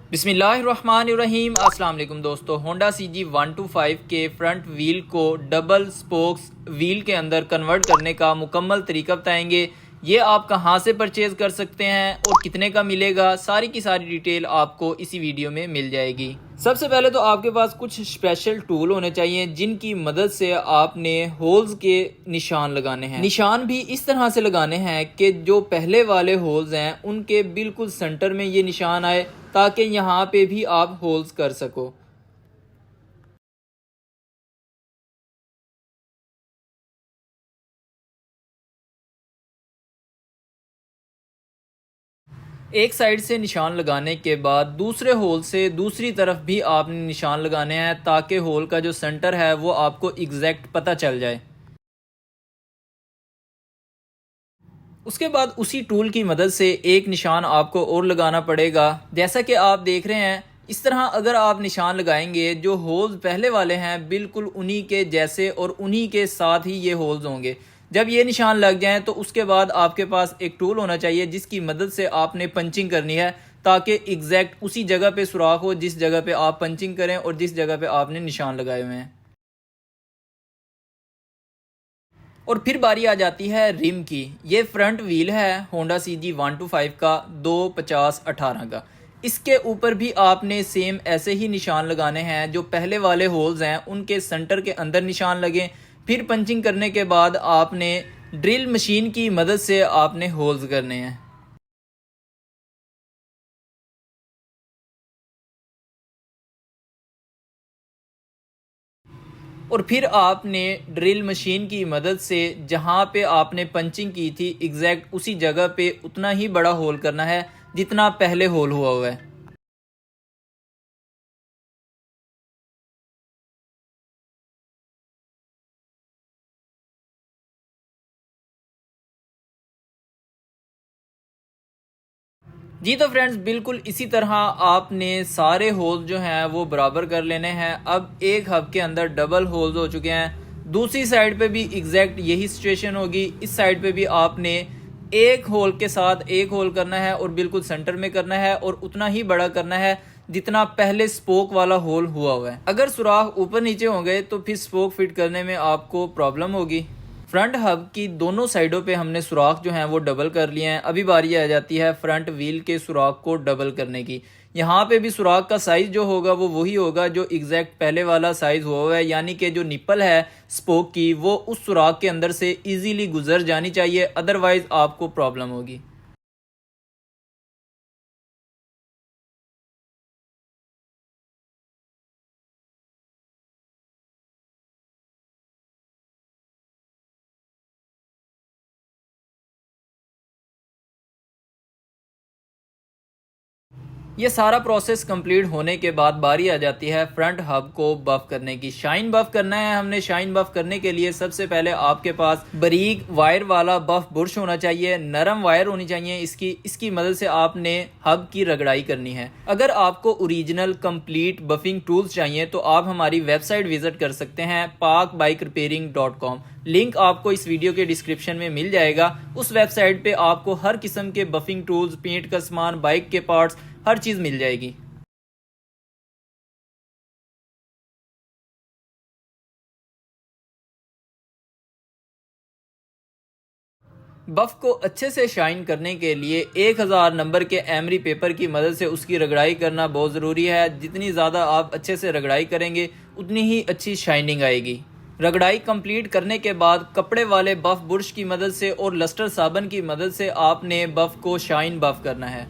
बिस्मिल्लाहिर्रहमानिर्रहीम। अस्सलाम वालेकुम दोस्तों, होंडा CG125 के फ्रंट व्हील को डबल स्पोक्स व्हील के अंदर कन्वर्ट करने का मुकम्मल तरीका बताएंगे। ये आप कहां से परचेज़ कर सकते हैं और कितने का मिलेगा, सारी की सारी डिटेल आपको इसी वीडियो में मिल जाएगी। सबसे पहले तो आपके पास कुछ स्पेशल टूल होने चाहिए जिनकी मदद से आपने होल्स के निशान लगाने हैं। निशान भी इस तरह से लगाने हैं कि जो पहले वाले होल्स हैं उनके बिल्कुल सेंटर में ये निशान आए, ताकि यहाँ पे भी आप होल्स कर सको। एक साइड से निशान लगाने के बाद दूसरे होल से दूसरी तरफ भी आपने निशान लगाने हैं, ताकि होल का जो सेंटर है वो आपको एग्जैक्ट पता चल जाए। उसके बाद उसी टूल की मदद से एक निशान आपको और लगाना पड़ेगा। जैसा कि आप देख रहे हैं, इस तरह अगर आप निशान लगाएंगे, जो होल्स पहले वाले हैं बिल्कुल उन्हीं के जैसे और उन्हीं के साथ ही ये होल्स होंगे। जब ये निशान लग जाएं तो उसके बाद आपके पास एक टूल होना चाहिए जिसकी मदद से आपने पंचिंग करनी है, ताकि एग्जैक्ट उसी जगह पे सुराख हो जिस जगह पे आप पंचिंग करें और जिस जगह पे आपने निशान लगाए हुए हैं। और फिर बारी आ जाती है रिम की। ये फ्रंट व्हील है होंडा CG125 का 250/18 का। इसके ऊपर भी आपने सेम ऐसे ही निशान लगाने हैं, जो पहले वाले होल्स हैं उनके सेंटर के अंदर निशान लगे। फिर पंचिंग करने के बाद आपने ड्रिल मशीन की मदद से आपने होल्स करने हैं। और फिर आपने ड्रिल मशीन की मदद से जहाँ पे आपने पंचिंग की थी एग्जैक्ट उसी जगह पे उतना ही बड़ा होल करना है जितना पहले होल हुआ है। जी तो फ्रेंड्स, बिल्कुल इसी तरह आपने सारे होल्स जो हैं वो बराबर कर लेने हैं। अब एक हब के अंदर डबल होल्स हो चुके हैं। दूसरी साइड पे भी एग्जैक्ट यही सिचुएशन होगी। इस साइड पे भी आपने एक होल के साथ एक होल करना है और बिल्कुल सेंटर में करना है, और उतना ही बड़ा करना है जितना पहले स्पोक वाला होल हुआ है। अगर सुराख ऊपर नीचे होंगे तो फिर स्पोक फिट करने में आपको प्रॉब्लम होगी। फ्रंट हब की दोनों साइडों पे हमने सुराख जो हैं वो डबल कर लिए हैं। अभी बारी आ जाती है फ्रंट व्हील के सुराख को डबल करने की। यहाँ पे भी सुराख का साइज जो होगा वो वही होगा जो एग्जैक्ट पहले वाला साइज हुआ है, यानी कि जो निप्पल है स्पोक की वो उस सुराख के अंदर से इजीली गुजर जानी चाहिए, अदरवाइज आपको प्रॉब्लम होगी। ये सारा प्रोसेस कंप्लीट होने के बाद बारी आ जाती है फ्रंट हब को बफ करने की। शाइन बफ करना है हमने। शाइन बफ करने के लिए सबसे पहले आपके पास बारीक वायर वाला बफ बुरश होना चाहिए, नरम वायर होनी चाहिए इसकी मदद से आपने हब की रगड़ाई करनी है। अगर आपको ओरिजिनल कंप्लीट बफिंग टूल्स चाहिए तो आप हमारी वेबसाइट विजिट कर सकते हैं parkbikerepairing.com। लिंक आपको इस वीडियो के डिस्क्रिप्शन में मिल जाएगा। उस वेबसाइट पे आपको हर किस्म के बफिंग टूल्स, पेंट का सामान, बाइक के पार्ट्स, हर चीज़ मिल जाएगी। बफ को अच्छे से शाइन करने के लिए 1000 नंबर के एमरी पेपर की मदद से उसकी रगड़ाई करना बहुत ज़रूरी है। जितनी ज़्यादा आप अच्छे से रगड़ाई करेंगे उतनी ही अच्छी शाइनिंग आएगी। रगड़ाई कंप्लीट करने के बाद कपड़े वाले बफ बुरश की मदद से और लस्टर साबन की मदद से आपने बफ को शाइन बफ करना है।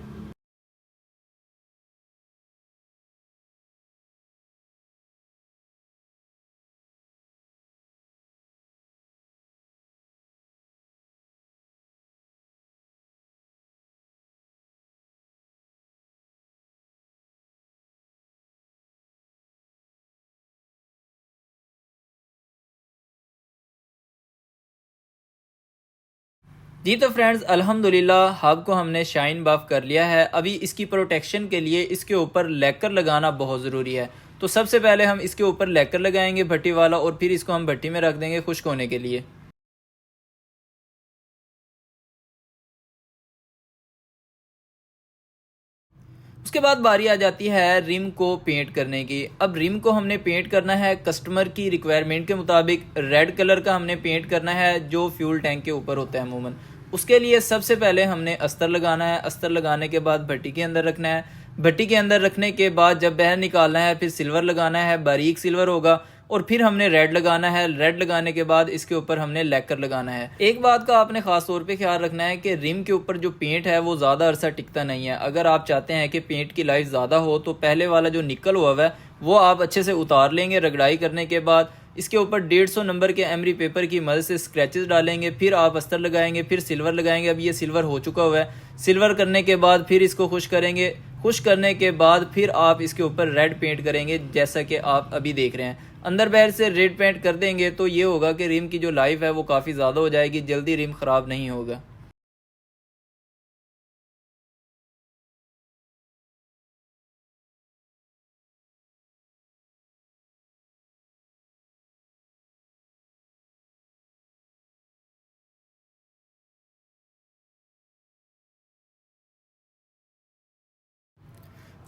जी तो फ्रेंड्स, अल्हम्दुलिल्लाह हब को हमने शाइन बफ कर लिया है। अभी इसकी प्रोटेक्शन के लिए इसके ऊपर लेकर लगाना बहुत ज़रूरी है। तो सबसे पहले हम इसके ऊपर लेकर लगाएंगे भट्टी वाला, और फिर इसको हम भट्टी में रख देंगे खुश्क होने के लिए। उसके बाद बारी आ जाती है रिम को पेंट करने की। अब रिम को हमने पेंट करना है कस्टमर की रिक्वायरमेंट के मुताबिक। रेड कलर का हमने पेंट करना है जो फ्यूल टैंक के ऊपर होता है अमूमन। उसके लिए सबसे पहले हमने अस्तर लगाना है। अस्तर लगाने के बाद भट्टी के अंदर रखना है। भट्टी के अंदर रखने के बाद जब बाहर निकालना है फिर सिल्वर लगाना है, बारीक सिल्वर होगा। और फिर हमने रेड लगाना है। रेड लगाने के बाद इसके ऊपर हमने लैकर लगाना है। एक बात का आपने खास तौर पे ख्याल रखना है कि रिम के ऊपर जो पेंट है वो ज़्यादा अरसा टिकता नहीं है। अगर आप चाहते हैं कि पेंट की लाइफ ज़्यादा हो तो पहले वाला जो निकल हुआ है वो आप अच्छे से उतार लेंगे। रगड़ाई करने के बाद इसके ऊपर 150 नंबर के एमरी पेपर की मदद से स्क्रैचेस डालेंगे। फिर आप अस्तर लगाएंगे, फिर सिल्वर लगाएंगे। अब ये सिल्वर हो चुका हुआ है। सिल्वर करने के बाद फिर इसको खुश करेंगे। खुश करने के बाद फिर आप इसके ऊपर रेड पेंट करेंगे जैसा कि आप अभी देख रहे हैं। अंदर बाहर से रेड पेंट कर देंगे तो ये होगा कि रिम की जो लाइफ है वो काफ़ी ज़्यादा हो जाएगी, जल्दी रिम ख़राब नहीं होगा।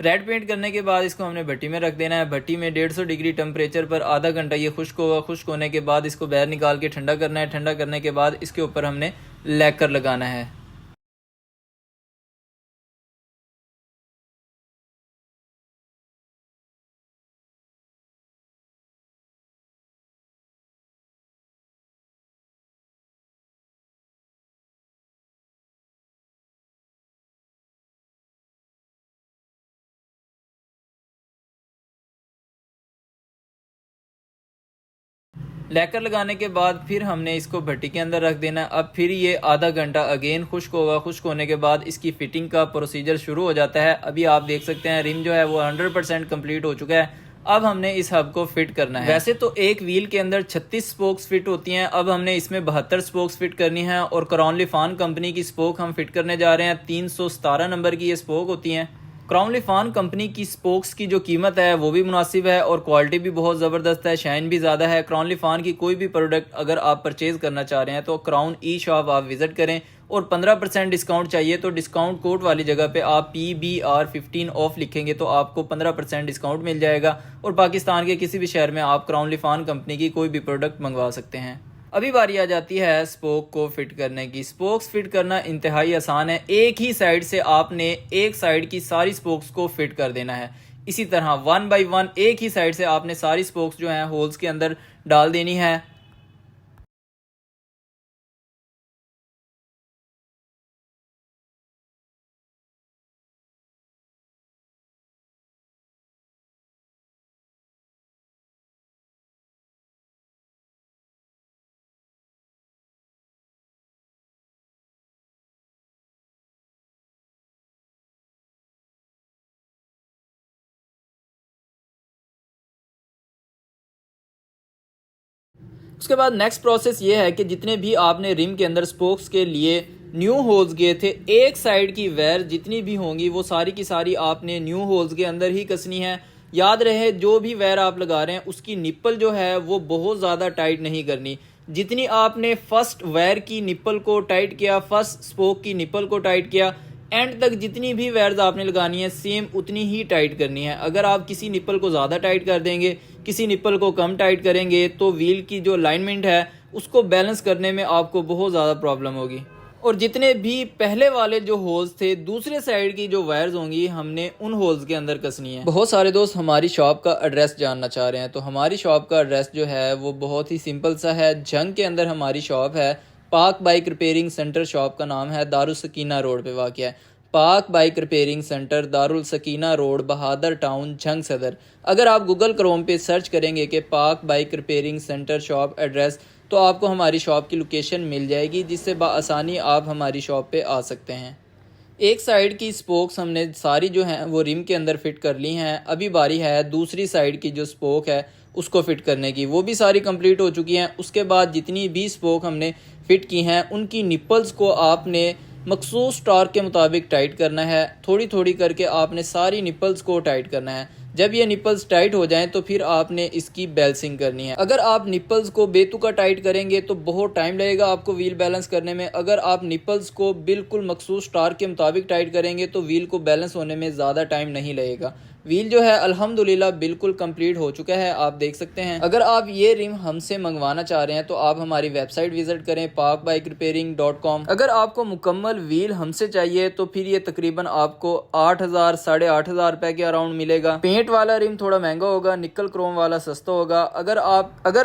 रेड पेंट करने के बाद इसको हमने भट्टी में रख देना है। भट्टी में 150 डिग्री टेम्परेचर पर आधा घंटा ये खुश्क होगा। खुश्क होने के बाद इसको बाहर निकाल के ठंडा करना है। ठंडा करने के बाद इसके ऊपर हमने लैकर लगाना है। लैकर लगाने के बाद फिर हमने इसको भट्टी के अंदर रख देना है। अब फिर ये आधा घंटा अगेन खुश्क होगा। खुश्क होने के बाद इसकी फिटिंग का प्रोसीजर शुरू हो जाता है। अभी आप देख सकते हैं रिम जो है वो 100% कंप्लीट हो चुका है। अब हमने इस हब को फिट करना है। वैसे तो एक व्हील के अंदर 36 स्पोक्स फिट होती हैं। अब हमने इसमें 72 स्पोक्स फिट करनी है और क्राउन लिफान कंपनी की स्पोक हम फिट करने जा रहे हैं। 317 नंबर की ये स्पोक होती हैं। क्राउन लिफान कंपनी की स्पोक्स की जो कीमत है वो भी मुनासिब है और क्वालिटी भी बहुत ज़बरदस्त है, शाइन भी ज़्यादा है। क्राउन लिफान की कोई भी प्रोडक्ट अगर आप परचेज़ करना चाह रहे हैं तो क्राउन ई शॉप आप विज़िट करें। और 15% डिस्काउंट चाहिए तो डिस्काउंट कोड वाली जगह पे आप PBR15 ऑफ लिखेंगे तो आपको 15% डिस्काउंट मिल जाएगा। और पाकिस्तान के किसी भी शहर में आप क्राउन लिफान कंपनी की कोई भी प्रोडक्ट मंगवा सकते हैं। अभी बारी आ जाती है स्पोक को फिट करने की। स्पोक्स फिट करना इंतहाई आसान है। एक ही साइड से आपने एक साइड की सारी स्पोक्स को फिट कर देना है। इसी तरह 1 बाय 1 एक ही साइड से आपने सारी स्पोक्स जो हैं होल्स के अंदर डाल देनी है। उसके बाद नेक्स्ट प्रोसेस ये है कि जितने भी आपने रिम के अंदर स्पोक्स के लिए न्यू होल्स गए थे, एक साइड की वायर जितनी भी होंगी वो सारी की सारी आपने न्यू होल्स के अंदर ही कसनी है। याद रहे जो भी वायर आप लगा रहे हैं उसकी निप्पल जो है वो बहुत ज़्यादा टाइट नहीं करनी। जितनी आपने फर्स्ट वायर की निप्पल को टाइट किया, फर्स्ट स्पोक की निप्पल को टाइट किया, एंड तक जितनी भी वायर्स आपने लगानी है सेम उतनी ही टाइट करनी है। अगर आप किसी निप्पल को ज़्यादा टाइट कर देंगे, किसी निप्पल को कम टाइट करेंगे तो व्हील की जो अलाइनमेंट है उसको बैलेंस करने में आपको बहुत ज़्यादा प्रॉब्लम होगी। और जितने भी पहले वाले जो होल्स थे दूसरे साइड की जो वायर्स होंगी हमने उन होल्स के अंदर कसनी है। बहुत सारे दोस्त हमारी शॉप का एड्रेस जानना चाह रहे हैं तो हमारी शॉप का एड्रेस जो है वो बहुत ही सिंपल सा है। जंग के अंदर हमारी शॉप है। Pak bike repairing centre shop का नाम है, दारुल सकीना रोड पे वाक़ है। Pak bike repairing centre, Darul Sakina road, Bahadur town, Jhang Sadar. अगर आप गूगल क्रोम पे सर्च करेंगे कि पाक bike repairing centre shop address तो आपको हमारी शॉप की लोकेशन मिल जाएगी जिससे बआसानी आप हमारी शॉप पे आ सकते हैं। एक साइड की स्पोक्स हमने सारी जो हैं वो रिम के अंदर फिट कर ली हैं। अभी बारी है दूसरी साइड की जो स्पोक है उसको फिट करने की। वो भी सारी कंप्लीट हो चुकी हैं। उसके बाद जितनी भी स्पोक हमने फिट की हैं उनकी निप्पल्स को आपने मखसूस टार्क के मुताबिक टाइट करना है। थोड़ी थोड़ी करके आपने सारी निपल्स को टाइट करना है। जब ये निपल्स टाइट हो जाएं तो फिर आपने इसकी बैलेंसिंग करनी है। अगर आप निपल्स को बेतुका टाइट करेंगे तो बहुत टाइम लगेगा आपको व्हील बैलेंस करने में। अगर आप निपल्स को बिल्कुल मखसूस टार्क के मुताबिक टाइट करेंगे तो व्हील को बैलेंस होने में ज़्यादा टाइम नहीं लगेगा। व्हील जो है अल्हम्दुलिल्लाह बिल्कुल कंप्लीट हो चुका है, आप देख सकते हैं। अगर आप ये रिम हमसे मंगवाना चाह रहे हैं तो आप हमारी वेबसाइट विजिट करें parkbikerepairing.com। अगर आपको मुकम्मल व्हील हमसे चाहिए तो फिर ये तकरीबन आपको 8,000 8,500 रुपए के अराउंड मिलेगा। पेंट वाला रिम थोड़ा महंगा होगा, निकल क्रोम वाला सस्ता होगा। अगर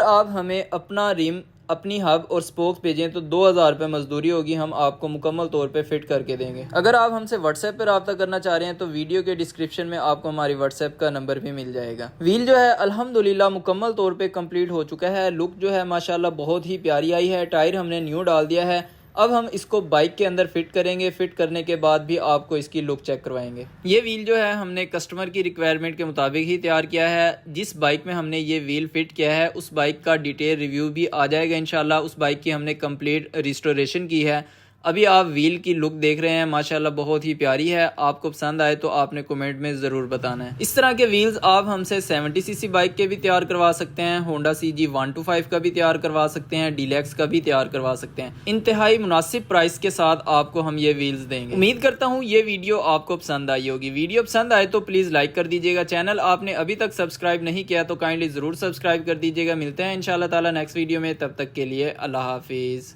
आप हमें अपना रिम अपनी हब और स्पोक्स भेजें तो 2,000 रुपये मजदूरी होगी, हम आपको मुकम्मल तौर पे फिट करके देंगे। अगर आप हमसे व्हाट्सएप पर रब्ता करना चाह रहे हैं तो वीडियो के डिस्क्रिप्शन में आपको हमारी व्हाट्सएप का नंबर भी मिल जाएगा। व्हील जो है अल्हम्दुलिल्लाह मुकम्मल तौर पे कंप्लीट हो चुका है। लुक जो है माशाल्लाह बहुत ही प्यारी आई है। टायर हमने न्यू डाल दिया है। अब हम इसको बाइक के अंदर फिट करेंगे। फिट करने के बाद भी आपको इसकी लुक चेक करवाएंगे। ये व्हील जो है हमने कस्टमर की रिक्वायरमेंट के मुताबिक ही तैयार किया है। जिस बाइक में हमने ये व्हील फिट किया है उस बाइक का डिटेल रिव्यू भी आ जाएगा इंशाल्लाह। उस बाइक की हमने कंप्लीट रिस्टोरेशन की है। अभी आप व्हील की लुक देख रहे हैं, माशाल्लाह बहुत ही प्यारी है। आपको पसंद आए तो आपने कमेंट में ज़रूर बताना है। इस तरह के व्हील्स आप हमसे 70cc बाइक के भी तैयार करवा सकते हैं, होंडा CG 125 का भी तैयार करवा सकते हैं, डीलक्स का भी तैयार करवा सकते हैं। इंतहाई मुनासिब प्राइस के साथ आपको हम ये व्हील्स देंगे। उम्मीद करता हूँ ये वीडियो आपको पसंद आई होगी। वीडियो पसंद आए तो प्लीज़ लाइक कर दीजिएगा। चैनल आपने अभी तक सब्सक्राइब नहीं किया तो काइंडली ज़रूर सब्सक्राइब कर दीजिएगा। मिलते हैं इंशाल्लाह ताला नेक्स्ट वीडियो में, तब तक के लिए अल्लाह हाफिज़।